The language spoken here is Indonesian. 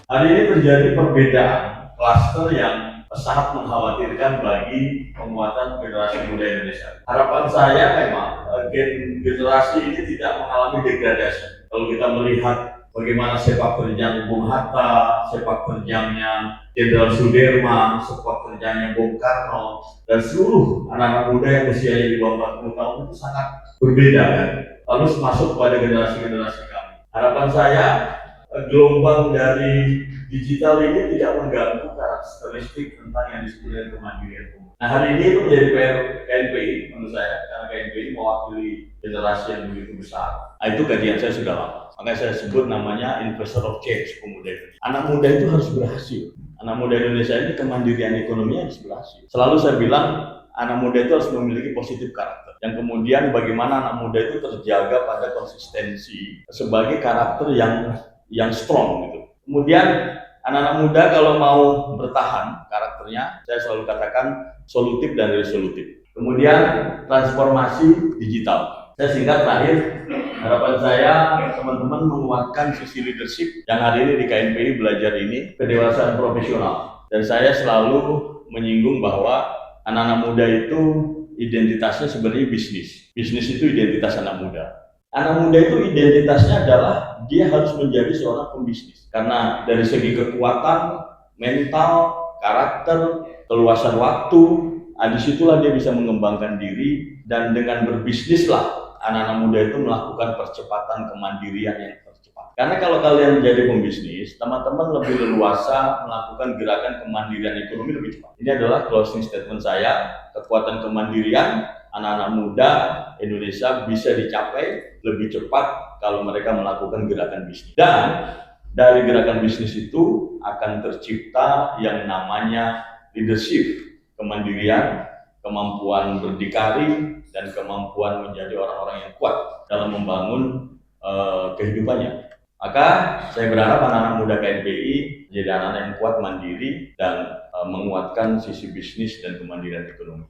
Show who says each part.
Speaker 1: Hari ini terjadi perbedaan klaster yang sangat mengkhawatirkan bagi penguatan generasi muda Indonesia. Harapan saya memang generasi ini tidak mengalami degradasi. Kalau kita melihat bagaimana sepak terjang Bung Hatta, sepak terjangnya Jenderal Sudirman, sepak terjangnya Bung Karno, dan seluruh anak-anak muda yang usianya di bawah 40 tahun itu sangat berbeda kan. Lalu masuk kepada generasi-generasi kami. Harapan saya gelombang dari digital ini tidak mengganggu karakteristik tentang yang disebut dengan kemandirian. Nah, hari ini itu menjadi PR KNPI menurut saya, karena KNPI mewakili generasi yang begitu besar. Nah, itu kajian saya sudah lama. Makanya saya sebut namanya investor of change pemuda Indonesia. Anak muda itu harus berhasil. Anak muda Indonesia ini kemandirian ekonominya harus berhasil. Selalu saya bilang anak muda itu harus memiliki positif karakter. Yang kemudian bagaimana anak muda itu terjaga pada konsistensi sebagai karakter yang strong gitu. Kemudian anak-anak muda kalau mau bertahan karakternya, saya selalu katakan solutif dan resolutif. Kemudian transformasi digital. Saya singkat terakhir, harapan saya teman-teman menguatkan sisi leadership yang hari ini di KNPI belajar ini, kedewasaan profesional. Dan saya selalu menyinggung bahwa anak-anak muda itu identitasnya sebenarnya bisnis. Bisnis itu identitas anak muda. Anak muda itu identitasnya adalah dia harus menjadi seorang pembisnis. Karena dari segi kekuatan, mental, karakter, keluasan waktu, disitulah dia bisa mengembangkan diri, dan dengan berbisnislah anak-anak muda itu melakukan percepatan kemandirian yang tercepat. Karena kalau kalian menjadi pembisnis, teman-teman lebih leluasa melakukan gerakan kemandirian ekonomi lebih cepat. Ini adalah closing statement saya, kekuatan kemandirian anak-anak muda Indonesia bisa dicapai lebih cepat kalau mereka melakukan gerakan bisnis. Dan dari gerakan bisnis itu akan tercipta yang namanya leadership, kemandirian, kemampuan berdikari, dan kemampuan menjadi orang-orang yang kuat dalam membangun kehidupannya. Maka saya berharap anak-anak muda KNPI menjadi anak-anak yang kuat, mandiri, dan menguatkan sisi bisnis dan kemandirian ekonomi.